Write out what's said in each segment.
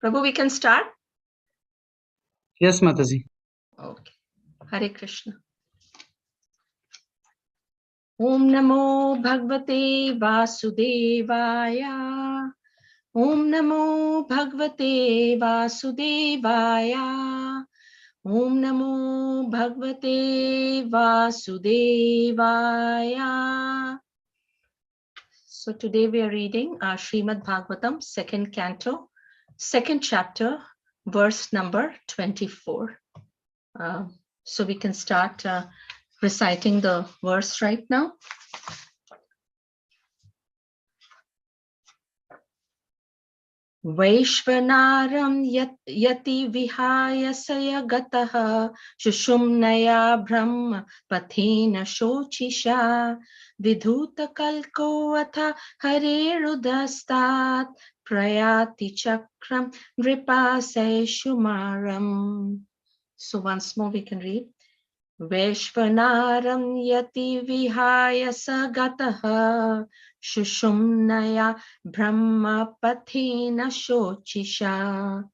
Prabhu, we can start? Yes, Mataji. Okay. Hare Krishna. Om Namo Bhagavate Vasudevaya. Om Namo Bhagavate Vasudevaya. Om Namo Bhagavate Vasudevaya. So today we are reading Srimad Bhagavatam, second canto, second chapter, verse number 24. So we can start reciting the verse right now. Vaishvanaram yati vihaya sayagataha shushumnaya brahma pathena shochisha vidhuta kalko atha harerudastat prayati chakram nripase shumaram. So once more we can read. Vaishvanaram yati vihaya sagataha shushumnaya brahma pathena shochisha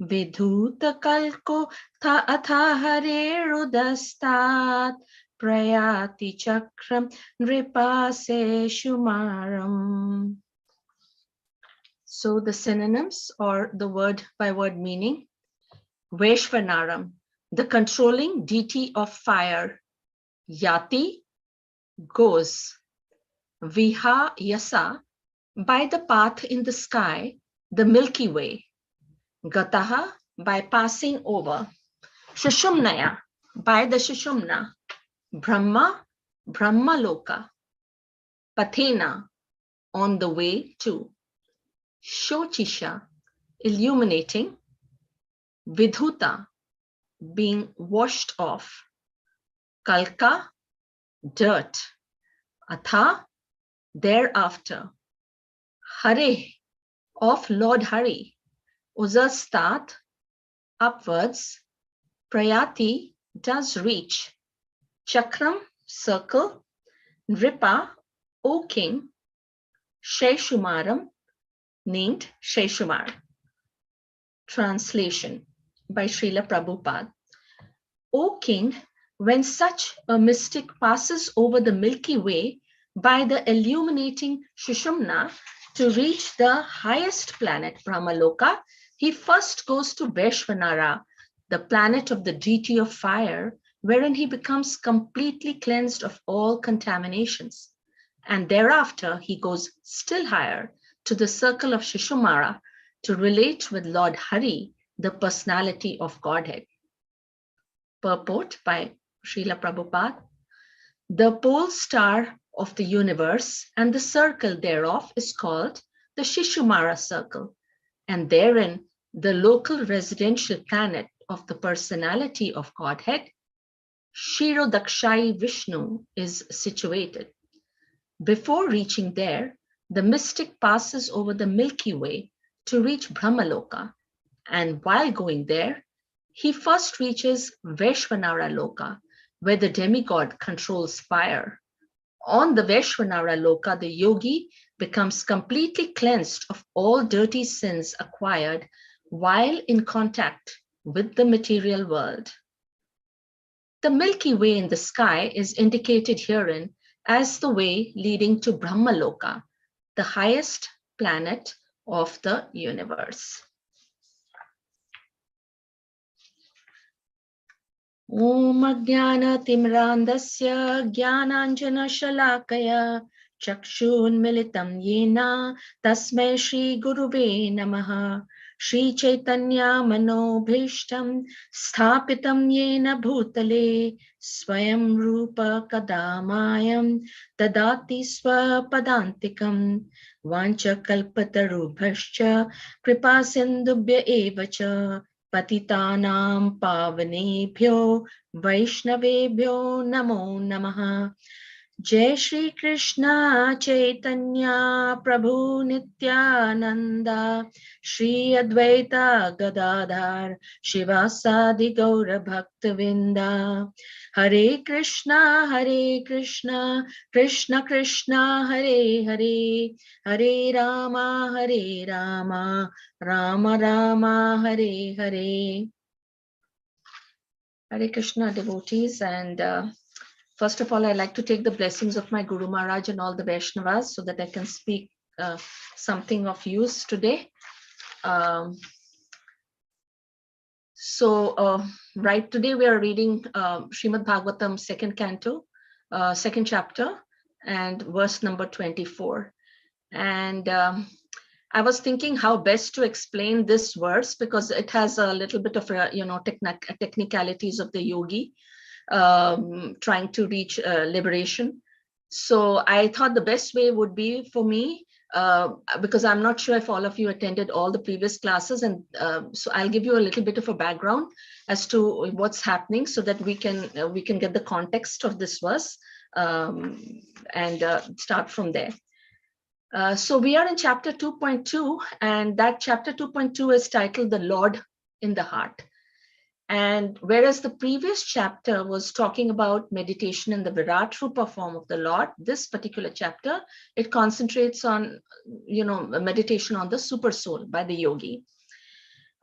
vidhuta kalko tha atha harerudastat prayati chakram nripase shumaram. So the synonyms or the word by word meaning. Vaishvanaram, the controlling deity of fire. Yati, goes. Viha yasa, by the path in the sky, the Milky Way. Gataha, by passing over. Shushumnaya, by the Shushumna. Brahma, Brahmaloka. Pathena, on the way to. Shochisha, illuminating. Vidhuta, being washed off. Kalka, dirt. Atha, thereafter. Hare, of Lord Hari. Uzastat, upwards. Prayati, does reach. Chakram, circle. Nripa, O king. Sheshumaram, named Sheshumar. Translation by Srila Prabhupada. O king, when such a mystic passes over the Milky Way by the illuminating Shushumna to reach the highest planet, Brahmaloka, he first goes to Vaishvanara, the planet of the deity of fire, wherein he becomes completely cleansed of all contaminations. And thereafter, he goes still higher to the circle of Shishumara to relate with Lord Hari, the personality of Godhead. Purport by Srila Prabhupada. The pole star of the universe and the circle thereof is called the Shishumara circle, and therein the local residential planet of the personality of Godhead, Shirodakshai Vishnu, is situated. Before reaching there, the mystic passes over the Milky Way to reach Brahmaloka, and while going there, he first reaches Vaishvanara Loka, where the demigod controls fire. On the Vaishvanara Loka, the yogi becomes completely cleansed of all dirty sins acquired while in contact with the material world. The Milky Way in the sky is indicated herein as the way leading to Brahmaloka, the highest planet of the universe. Om Ajnana Timrandasya Jnananjana Shalakaya Chakshun Militam Yena Tasmai Shri Guruve Namaha Shri Chaitanya Manobhishtam Sthapitam Yena Bhutale Swayam Rupa Kadamayam Dadati Swapadantikam Vancha Kalpatarubhascha Kripa Sindubhya Evacha Patitanam Pavanebhyo Vaishnavebhyo Namo Namaha. Jai Shri Krishna Chaitanya Prabhu Nityananda Shri Advaita Gadadhar Shivasadi Gaura Bhaktavinda Hare Krishna, Krishna Krishna, Hare Hare, Hare Rama, Rama Rama, Hare Hare. Hare Krishna, devotees, and first of all, I'd like to take the blessings of my Guru Maharaj and all the Vaishnavas so that I can speak something of use today. Right, today we are reading Srimad Bhagavatam, second canto, second chapter, and verse number 24. And I was thinking how best to explain this verse because it has a little bit of, technicalities of the yogi trying to reach liberation. So I thought the best way would be for me, because I'm not sure if all of you attended all the previous classes, and so I'll give you a little bit of a background as to what's happening so that we can get the context of this verse and start from there. So we are in chapter 2.2, and that chapter 2.2 is titled The Lord in the Heart. And whereas the previous chapter was talking about meditation in the Virat Rupa form of the Lord, this particular chapter, it concentrates on, meditation on the super soul by the yogi.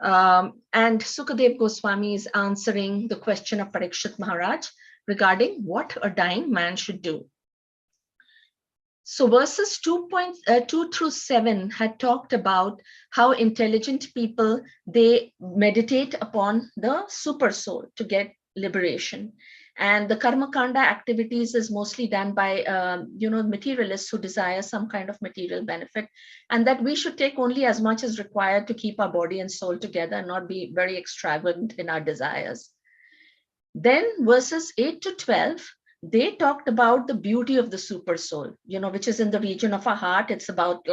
And Sukadev Goswami is answering the question of Parikshit Maharaj regarding what a dying man should do. So verses 2 through 7 had talked about how intelligent people, they meditate upon the super soul to get liberation. And the karma kanda activities is mostly done by, materialists who desire some kind of material benefit, and that we should take only as much as required to keep our body and soul together and not be very extravagant in our desires. Then verses 8 to 12, they talked about the beauty of the super soul, which is in the region of our heart. It's about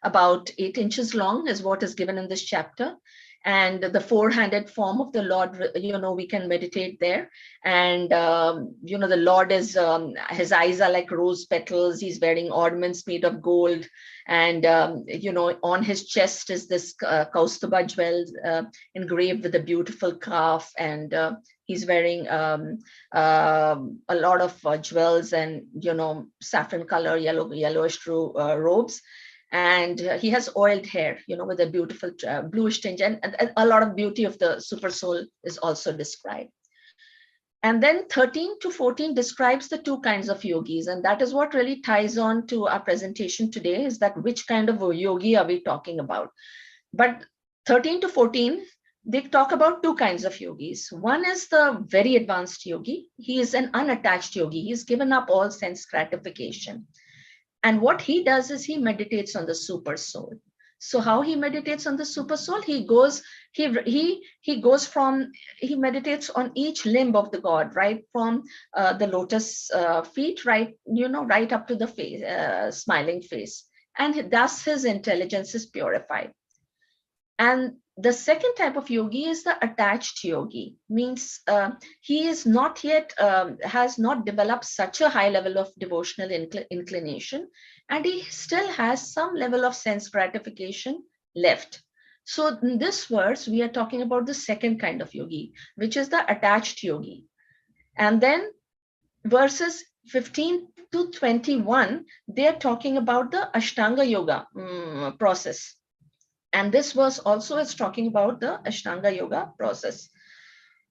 about 8 inches long is what is given in this chapter. And the 4-handed form of the Lord, we can meditate there. And, the Lord is, his eyes are like rose petals. He's wearing ornaments made of gold. And, on his chest is this Kaustubha jewel engraved with a beautiful calf. And he's wearing a lot of jewels and, saffron color, yellowish robes. And he has oiled hair, with a beautiful bluish tinge, and a lot of beauty of the super soul is also described. And then 13 to 14 describes the 2 kinds of yogis, and that is what really ties on to our presentation today, is that which kind of a yogi are we talking about. But 13 to 14, they talk about 2 kinds of yogis. One is the very advanced yogi. He is an unattached yogi. He's given up all sense gratification. And what he does is he meditates on the super soul. So how he meditates on the super soul? He meditates on each limb of the God, right from the lotus feet, right, right up to the face, smiling face. And thus his intelligence is purified. And the second type of yogi is the attached yogi, means he is not yet, has not developed such a high level of devotional inclination, and he still has some level of sense gratification left. So in this verse, we are talking about the second kind of yogi, which is the attached yogi. And then verses 15 to 21, they are talking about the Ashtanga yoga process. And this verse also is talking about the Ashtanga yoga process.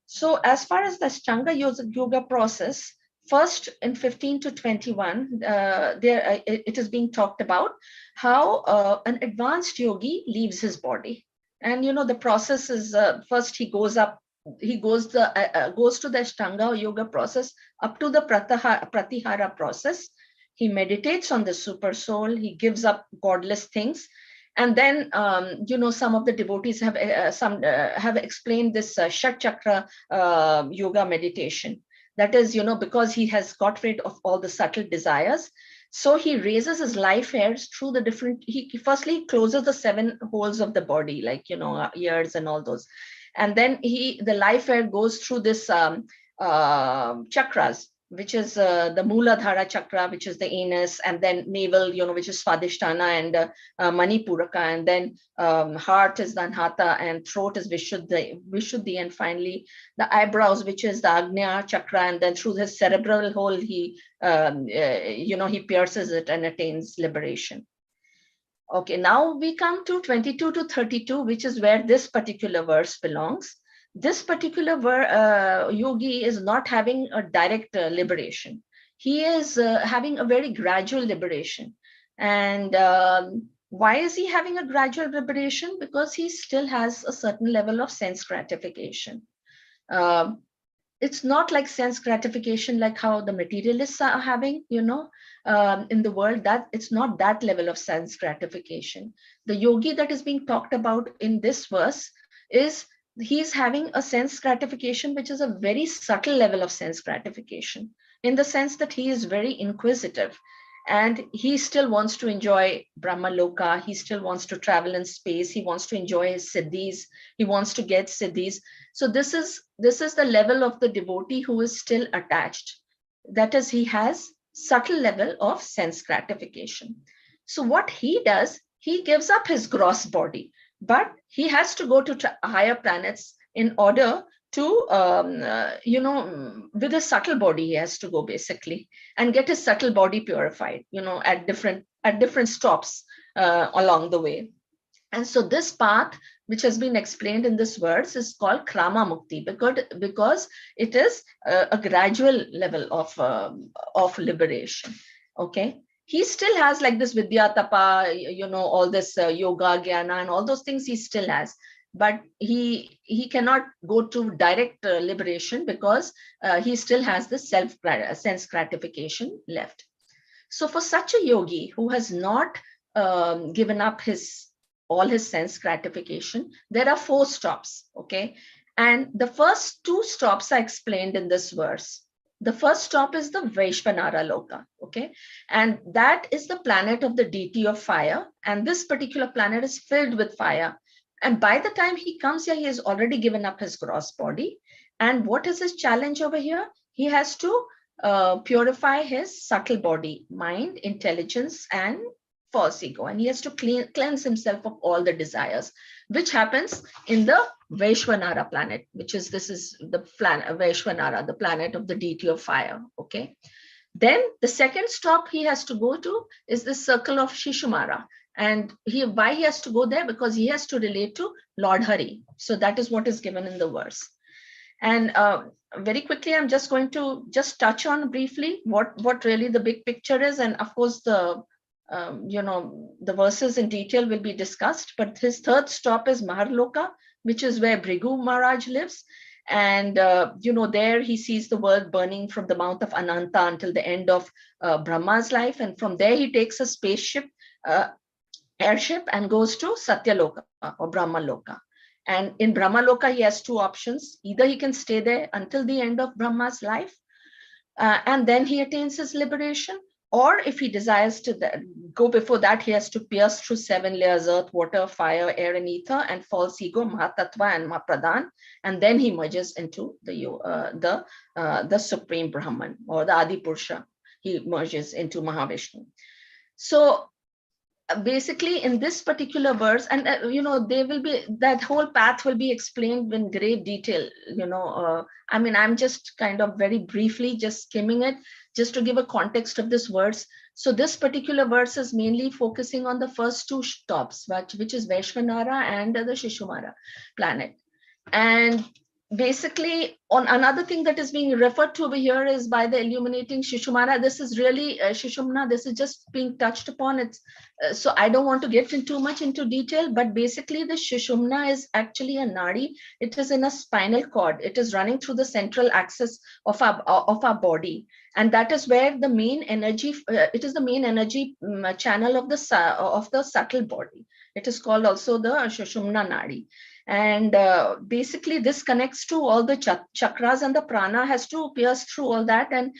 So as far as the Ashtanga yoga process, first in 15 to 21, it is being talked about how an advanced yogi leaves his body. And the process is first he goes to the Ashtanga yoga process up to the Pratihara process. He meditates on the super soul. He gives up godless things. And then, some of the devotees have explained this Shat Chakra yoga meditation. That is, because he has got rid of all the subtle desires. So he raises his life hairs through the different, he firstly closes the 7 holes of the body, like, ears and all those. And then the life hair goes through this chakras, which is the Mooladhara chakra, which is the anus, and then navel, which is Swadhisthana and Manipuraka, and then heart is the Anhata, and throat is Vishuddhi, and finally the eyebrows, which is the Agnya chakra, and then through his cerebral hole, he pierces it and attains liberation. Okay, now we come to 22 to 32, which is where this particular verse belongs. This particular yogi is not having a direct liberation. He is having a very gradual liberation. And why is he having a gradual liberation? Because he still has a certain level of sense gratification. It's not like sense gratification like how the materialists are having, in the world. That it's not that level of sense gratification. The yogi that is being talked about in this verse is he's having a sense gratification which is a very subtle level of sense gratification, in the sense that he is very inquisitive and he still wants to enjoy Brahma Loka. He still wants to travel in space. He wants to enjoy his siddhis. He wants to get siddhis. So this is the level of the devotee who is still attached. That is, he has subtle level of sense gratification. So what he does, he gives up his gross body, but he has to go to higher planets in order to, with a subtle body, he has to go basically and get his subtle body purified, at different stops along the way. And so this path, which has been explained in this verse, is called Krama Mukti, because it is a gradual level of liberation. Okay. He still has like this Vidya Tapa, all this yoga, jnana, and all those things he still has. But he cannot go to direct liberation because he still has the sense gratification left. So for such a yogi who has not given up all his sense gratification, there are 4 stops, okay? And the first 2 stops are explained in this verse. The first stop is the Vaishvanara Loka, okay? And that is the planet of the deity of fire. And this particular planet is filled with fire. And by the time he comes here, he has already given up his gross body. And what is his challenge over here? He has to purify his subtle body, mind, intelligence, and false ego. And he has to cleanse himself of all the desires, which happens in the Vaishvanara planet, this is the planet Vaishvanara, the planet of the deity of fire. Okay. Then the second stop he has to go to is the circle of Shishumara. And why he has to go there? Because he has to relate to Lord Hari. So that is what is given in the verse. And very quickly, I'm just going to touch on briefly what really the big picture is. And of course, the verses in detail will be discussed. But his third stop is Maharloka, which is where Bhrigu Maharaj lives. And, there he sees the world burning from the mouth of Ananta until the end of Brahma's life. And from there, he takes a spaceship, airship, and goes to Satyaloka or Brahma Loka. And in Brahma Loka, he has 2 options. Either he can stay there until the end of Brahma's life, and then he attains his liberation. Or if he desires to go before that, he has to pierce through 7 layers: earth, water, fire, air, and ether, and false ego, Mahatattva, and Mahapradhan. And then he merges into the Supreme Brahman, or the Adi Purusha. He merges into Mahavishnu. So basically in this particular verse, and they will be, that whole path will be explained in great detail. I'm just kind of very briefly just skimming it, just to give a context of this verse. So this particular verse is mainly focusing on the first 2 stops, which is Vaishvanara and the Shishumara planet. And basically, on another thing that is being referred to over here is by the illuminating Shishumara. This is really Shishumna. This is just being touched upon. It's so I don't want to get too much into detail, but basically the Shishumna is actually a nadi. It is in a spinal cord. It is running through the central axis of our body, and that is where the main energy. It is the main energy channel of the subtle body. It is called also the Shishumna nadi. And basically this connects to all the chakras, and the prana has to pierce through all that and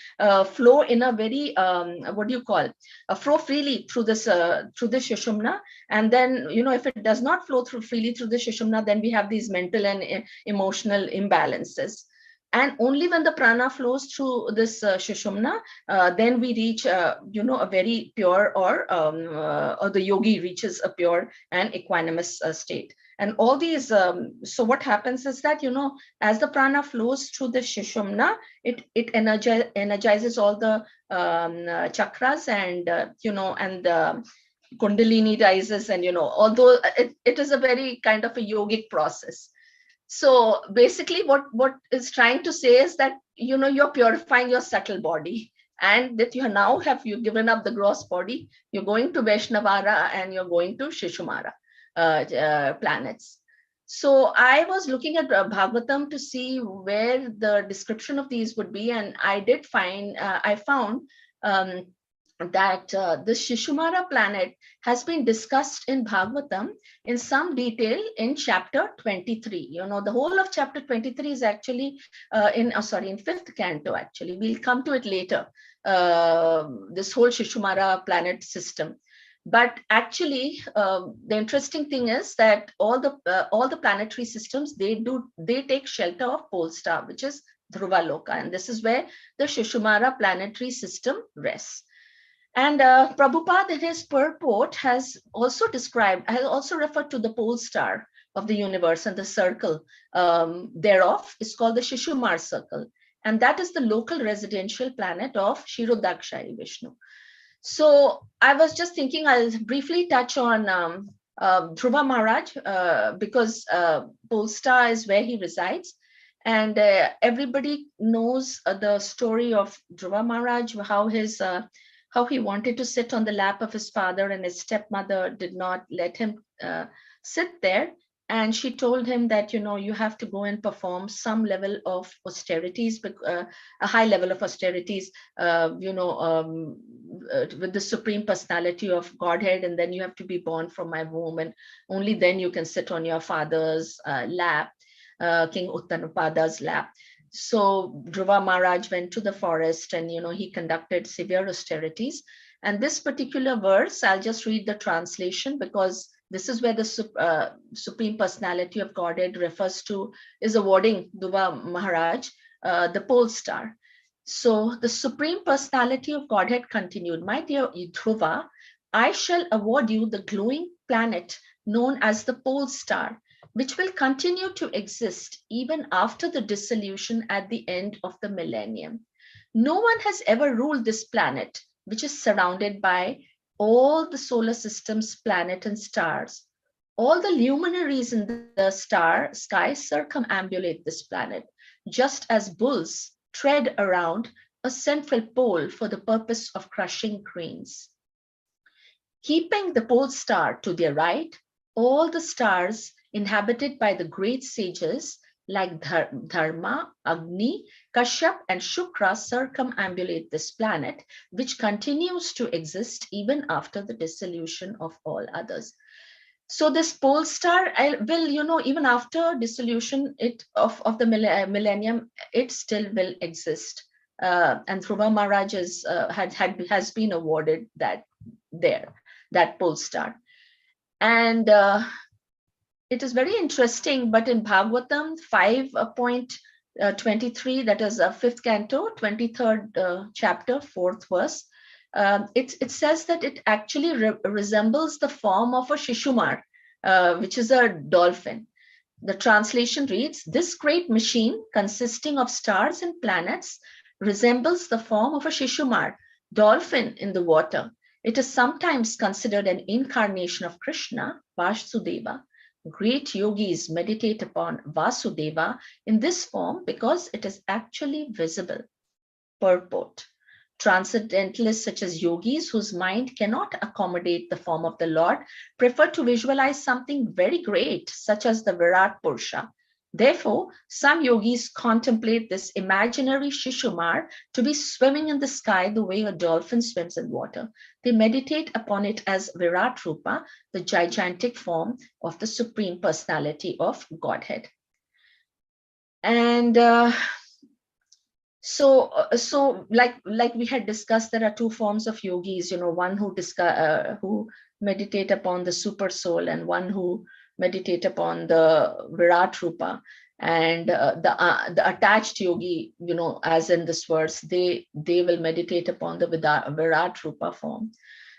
flow in a very, flow freely through this Shishumna. And then, if it does not flow freely through the Shishumna, then we have these mental and emotional imbalances. And only when the prana flows through this Shushumna, then we reach, a very pure, or the yogi reaches a pure and equanimous state. And all these, so what happens is that, as the prana flows through the Shushumna, it energizes all the chakras, and, and the Kundalini rises, and, although it is a very kind of a yogic process. So basically what is trying to say is that, you're purifying your subtle body, and that you've given up the gross body, you're going to Vaishnavara and you're going to Shishumara planets. So I was looking at Bhagavatam to see where the description of these would be, and I found that the Shishumara planet has been discussed in Bhagavatam in some detail in chapter 23. The whole of chapter 23 is actually in 5th canto, actually. We'll come to it later, this whole Shishumara planet system. But actually, the interesting thing is that all the planetary systems, they take shelter of pole star, which is Dhruva Loka, and this is where the Shishumara planetary system rests. And Prabhupada in his purport has also referred to the pole star of the universe, and the circle thereof is called the Shishumar circle. And that is the local residential planet of Kshirodakshari Vishnu. So I was just thinking I'll briefly touch on Dhruva Maharaj, because pole star is where he resides. And everybody knows the story of Dhruva Maharaj, how he wanted to sit on the lap of his father, and his stepmother did not let him sit there. And she told him that, you have to go and perform some level of austerities, a high level of austerities, with the Supreme Personality of Godhead, and then you have to be born from my womb, and only then you can sit on your father's lap, King Uttanapada's lap. So Dhruva Maharaj went to the forest, and he conducted severe austerities. And this particular verse, I'll just read the translation, because this is where the Supreme Personality of Godhead is awarding Dhruva Maharaj the pole star. So the Supreme Personality of Godhead continued, "My dear Dhruva, I shall award you the glowing planet known as the pole star, which will continue to exist even after the dissolution at the end of the millennium. No one has ever ruled this planet, which is surrounded by all the solar system's planets and stars. All the luminaries in the sky circumambulate this planet, just as bulls tread around a central pole for the purpose of crushing grains. Keeping the pole star to their right, all the stars inhabited by the great sages like Dharma, Agni, Kashyap, and Shukra circumambulate this planet, which continues to exist even after the dissolution of all others." So this pole star will, even after dissolution of the millennium, it still will exist. And Dhruva Maharaj has been awarded that pole star. And it is very interesting, but in Bhagavatam 5.23, that is 5th canto, 23rd chapter, 4th verse, it says that it actually resembles the form of a Shishumar, which is a dolphin. The translation reads, "This great machine consisting of stars and planets resembles the form of a Shishumar, dolphin in the water. It is sometimes considered an incarnation of Krishna, Vasudeva. Great yogis meditate upon Vasudeva in this form because it is actually visible." Purport: transcendentalists such as yogis, whose mind cannot accommodate the form of the Lord, prefer to visualize something very great, such as the Virat Purusha. Therefore, some yogis contemplate this imaginary Shishumar to be swimming in the sky the way a dolphin swims in water. They meditate upon it as Virat Rupa, the gigantic form of the Supreme Personality of Godhead. And so like we had discussed, there are two forms of yogis, one who meditate upon the super soul, and one who meditate upon the Virat Rupa. And the attached yogi, as in this verse, they will meditate upon the Virat Rupa form.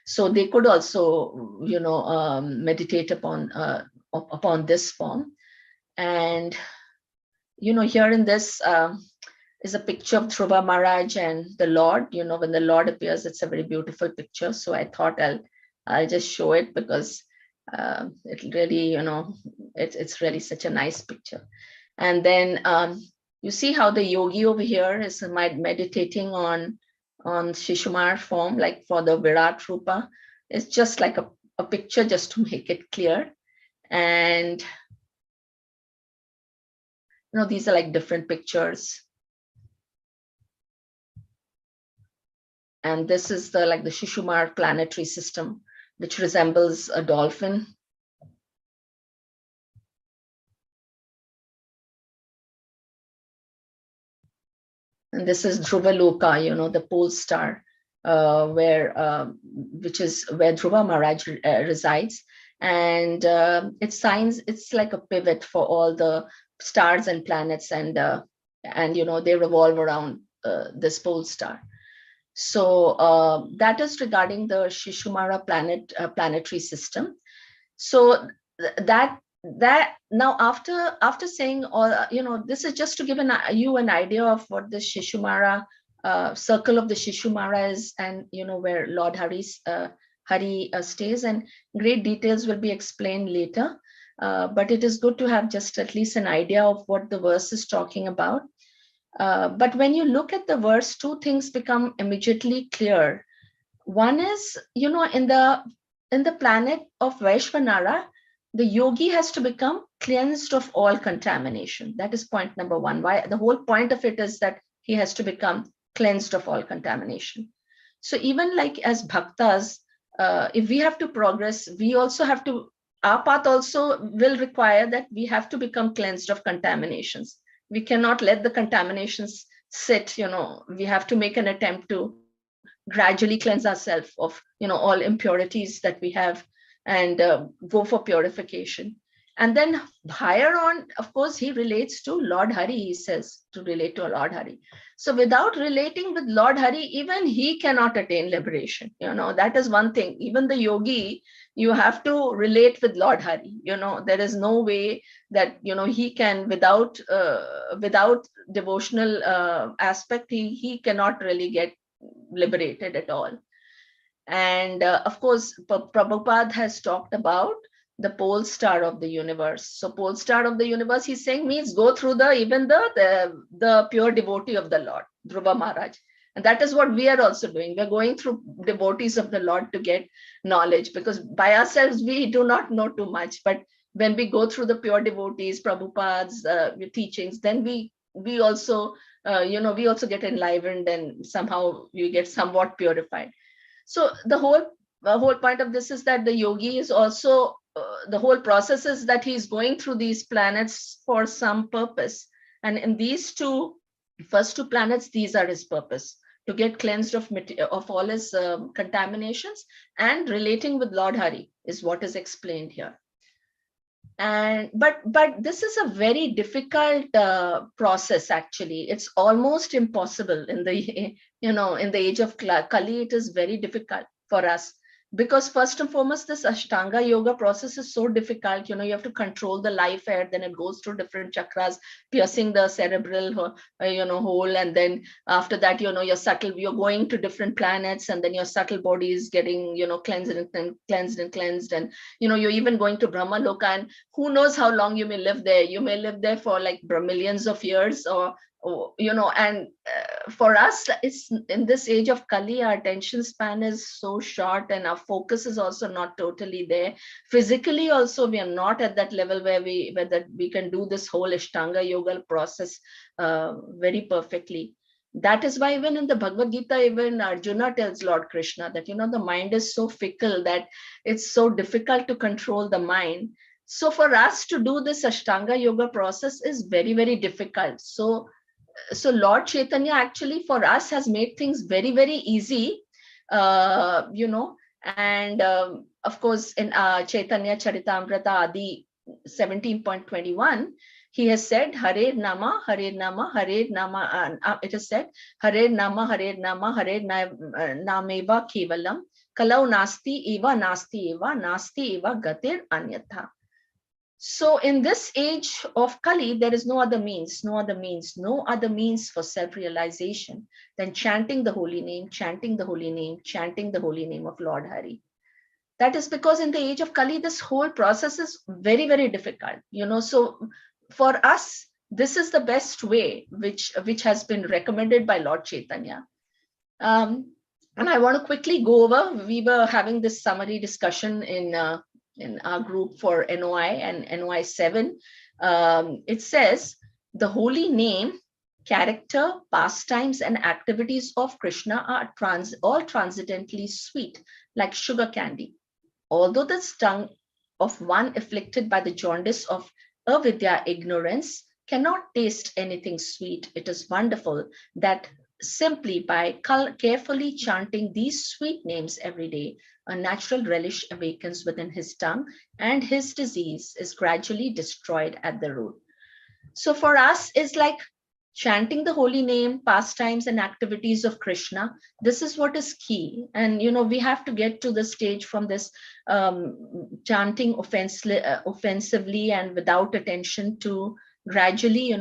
So they could also, meditate upon this form. And, here in this is a picture of Dhruva Maharaj and the Lord. When the Lord appears, it's a very beautiful picture. So I thought I'll just show it because it really, it's really such a nice picture. And then you see how the yogi over here is meditating on Shishumar form, like for the Virat Rupa. It's just like a picture just to make it clear. And these are like different pictures. And this is the Shishumar planetary system, which resembles a dolphin. And this is Dhruvaloka, the pole star, which is where Dhruva Maharaj resides. And it's like a pivot for all the stars and planets, and they revolve around this pole star. So that is regarding the Shishumara planetary system. So that now after saying all, this is just to give you an idea of what the Shishumara circle of the Shishumara is, and where Lord Hari stays, and great details will be explained later. But it is good to have just at least an idea of what the verse is talking about. But when you look at the verse, two things become immediately clear. One is, in the planet of Vaishvanara, the yogi has to become cleansed of all contamination. That is point number one. Why? The whole point of it is that he has to become cleansed of all contamination. So even like as bhaktas, if we have to progress, we also have to, our path also will require that we have to become cleansed of contaminations. We cannot let the contaminations sit, we have to make an attempt to gradually cleanse ourselves of, all impurities that we have, and go for purification. And then higher on, of course, he relates to Lord Hari, he says, to relate to Lord Hari. So without relating with Lord Hari, even he cannot attain liberation. That is one thing. Even the yogi, you have to relate with Lord Hari. There is no way that, he can, without devotional aspect, he cannot really get liberated at all. And of course, Prabhupada has talked about the pole star of the universe. So pole star of the universe, he's saying, means go through the pure devotee of the Lord, Dhruva Maharaj. And that is what we are also doing. We're going through devotees of the Lord to get knowledge, because by ourselves, we do not know too much. But when we go through the pure devotees, Prabhupada's teachings, then we also, we also get enlivened, and somehow we get somewhat purified. So the whole point of this is that the yogi is also, the whole process is that he's going through these planets for some purpose. And in these first two planets, these are his purpose: to get cleansed of all his contaminations, and relating with Lord Hari is what is explained here. And but this is a very difficult process. Actually, it's almost impossible in the in the age of Kali. It is very difficult for us, because first and foremost, this Ashtanga yoga process is so difficult. You have to control the life air, then it goes through different chakras, piercing the cerebral hole, and then after that, you're going to different planets, and then your subtle body is getting cleansed and you're even going to Brahma Loka, and who knows how long you may live there. You may live there for like millions of years, or and for us, it's in this age of Kali, our attention span is so short, and our focus is also not totally there. Physically also, we are not at that level where we can do this whole Ashtanga yoga process very perfectly. That is why even in the Bhagavad Gita, even Arjuna tells Lord Krishna that the mind is so fickle that it's so difficult to control the mind. So for us to do this Ashtanga yoga process is very, very difficult. So Lord Chaitanya actually for us has made things very, very easy, and of course in Chaitanya Charitamrita Adi 17.21, He has said Hare Nama, Hare Nama, Hare Nama. It is said Hare Nama, Hare Nama, Hare Nameva Kevalam, Kalau Nasti Eva, Nasti Eva, Nasti Eva Gatir Anyatha. So in this age of Kali, there is no other means for self-realization than chanting the holy name, chanting the holy name, chanting the holy name of Lord Hari. That is because in the age of Kali, this whole process is very, very difficult. So for us, this is the best way, which has been recommended by Lord Chaitanya. And I want to quickly go over. We were having this summary discussion in our group for NOI and NOI 7. It says the holy name, character, pastimes, and activities of Krishna are all transcendently sweet, like sugar candy. Although the tongue of one afflicted by the jaundice of avidya, ignorance, cannot taste anything sweet, it is wonderful that simply by carefully chanting these sweet names every day, a natural relish awakens within his tongue and his disease is gradually destroyed at the root. So for us, it's like chanting the holy name, pastimes, and activities of Krishna. This is what is key. And, we have to get to the stage from this chanting offensively and without attention to gradually,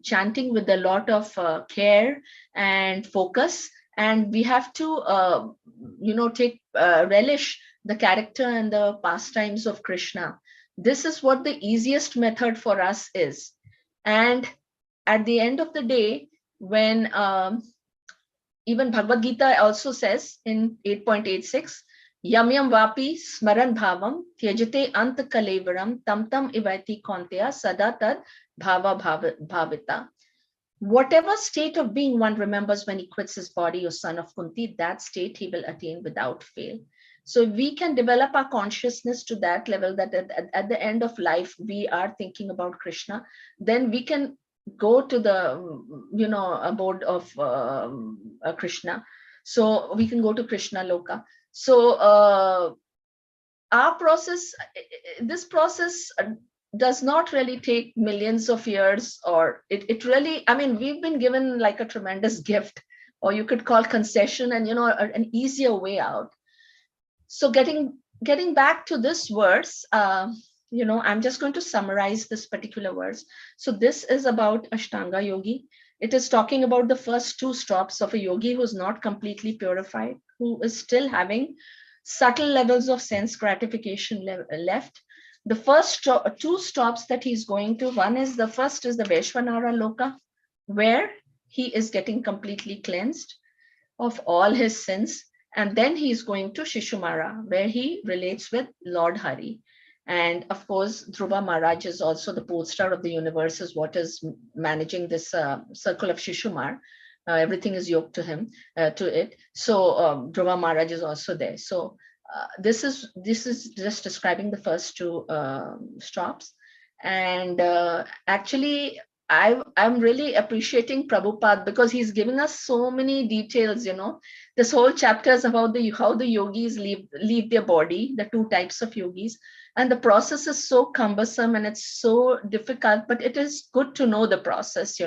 chanting with a lot of care and focus. And we have to, take relish the character and the pastimes of Krishna. This is what the easiest method for us is. And at the end of the day, when even Bhagavad Gita also says in 8.86, Yam yam vapi smaran bhavam tyajate ant kalevaram tam tam ivati konteya sada tad bhava bhavita. Whatever state of being one remembers when he quits his body, O son of Kunti, that state he will attain without fail. So we can develop our consciousness to that level that at the end of life, we are thinking about Krishna. Then we can go to the, abode of Krishna. So we can go to Krishna Loka. So our process, this process does not really take millions of years, or it really, we've been given like a tremendous gift, or you could call concession, and an easier way out. So getting back to this verse, I'm just going to summarize this particular verse. So this is about Ashtanga Yogi. It is talking about the first two stops of a yogi who is not completely purified, who is still having subtle levels of sense gratification left. The first two stops that he's going to, the first is the Vaishvanara Loka, where he is getting completely cleansed of all his sins. And then he's going to Shishumara, where he relates with Lord Hari. And of course, Dhruva Maharaj is also the pole star of the universe, is what is managing this circle of Shishumar. Everything is yoked to him, to it. So Dhruva Maharaj is also there. So this is just describing the first two stops. And actually, I'm really appreciating Prabhupada because he's giving us so many details. This whole chapter is about how the yogis leave their body, the two types of yogis, and the process is so cumbersome and it's so difficult, but it is good to know the process,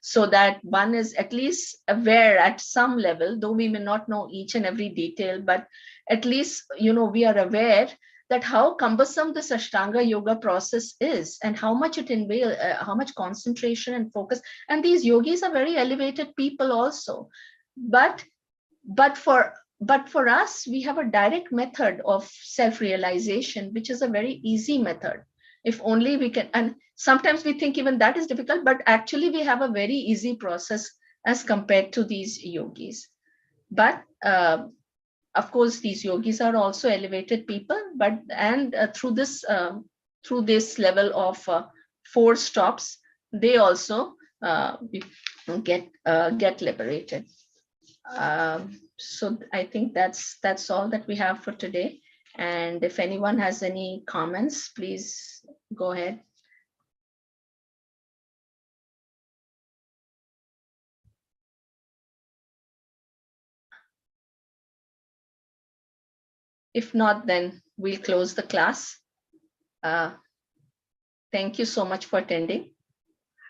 so that one is at least aware at some level, though we may not know each and every detail, but at least, we are aware that how cumbersome this Ashtanga yoga process is and how much it entails, how much concentration and focus. And these yogis are very elevated people also. But for us, we have a direct method of self-realization, which is a very easy method. If only we can, and sometimes we think even that is difficult, but actually we have a very easy process as compared to these yogis. But of course, these yogis are also elevated people, but through this level of 4 stops, they also get liberated. So I think that's all that we have for today. And if anyone has any comments, please go ahead. If not, then we'll close the class. Thank you so much for attending.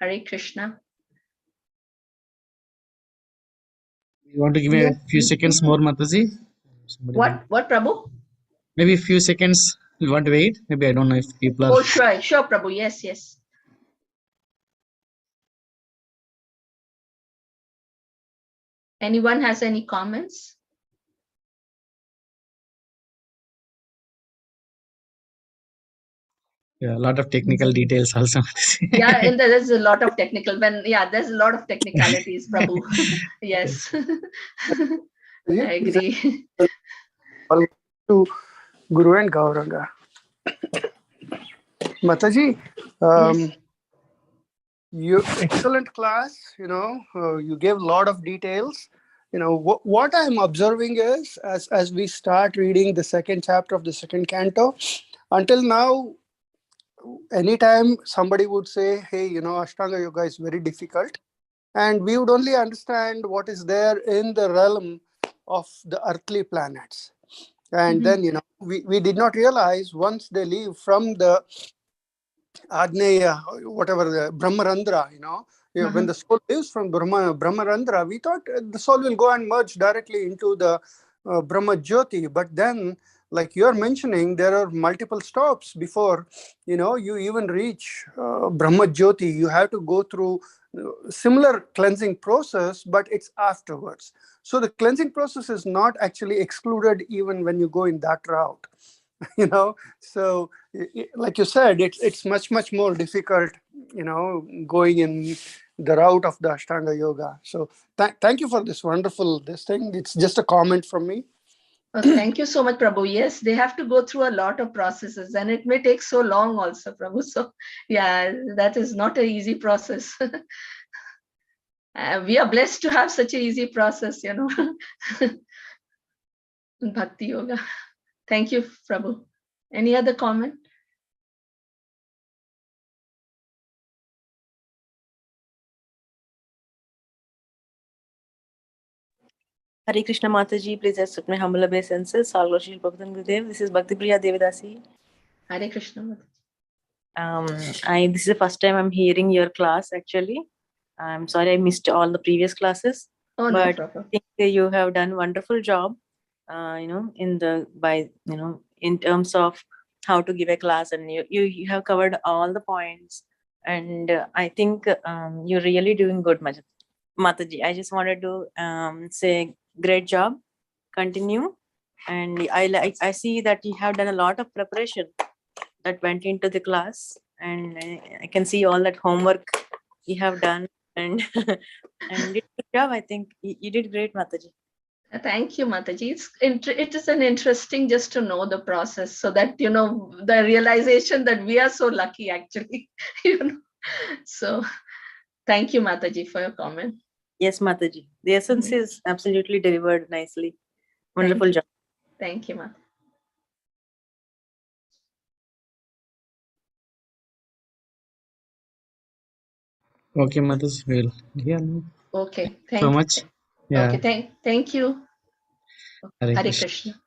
Hare Krishna. You want to give me a few seconds more, Mataji? What, Prabhu? Maybe a few seconds. You want to wait? Maybe I don't know if people are. Oh, sure, Prabhu. Yes. Anyone has any comments? Yeah, a lot of technical details also. Yeah, and there's a lot of technical. There's a lot of technicalities, Prabhu. Yes, I agree. Welcome to Guru and Gauranga. Mataji, Yes. you excellent class. You gave a lot of details. What I'm observing is as we start reading the second chapter of the second canto, until now, anytime somebody would say, "Hey, Ashtanga Yoga is very difficult," and we would only understand what is there in the realm of the earthly planets. And then, we did not realize once they leave from the Agneya, whatever, the Brahmarandra, when the soul lives from Brahmarandra, we thought the soul will go and merge directly into the Brahma Jyoti. But then, like you're mentioning, there are multiple stops before, you even reach Brahma Jyoti. You have to go through similar cleansing process, but it's afterwards. So the cleansing process is not actually excluded even when you go in that route. So like you said, it's much more difficult, going in the route of the Ashtanga Yoga. So thank you for this wonderful thing. It's just a comment from me. Thank you so much, Prabhu. Yes, they have to go through a lot of processes, and it may take so long also, Prabhu. So yeah, that is not an easy process. We are blessed to have such an easy process, Bhakti Yoga. Thank you, Prabhu. Any other comment? Hare Krishna Mataji, please accept my humble obeisances. All glory to Bhagavatam Gurudev. This is Bhakti Priya Devidasi. Hare Krishna Mataji. This is the first time I'm hearing your class actually. I'm sorry I missed all the previous classes. Oh, but no problem. I think you have done wonderful job, in terms of how to give a class, and you have covered all the points, and I think you're really doing good, Mataji. I just wanted to say great job, continue, and I see that you have done a lot of preparation that went into the class, and I can see all that homework you have done, and and did good job. I think you did great, Mataji. Thank you, Mataji. It is an interesting just to know the process, so that the realization that we are so lucky actually. So thank you, Mataji, for your comment. Yes, Mataji. The essence is absolutely delivered nicely. Wonderful job. Thank you, Mataji. Okay, Mataji. Well, yeah. Okay. So much. Yeah. Okay. Thank you. Hare Hare Krishna. Krishna.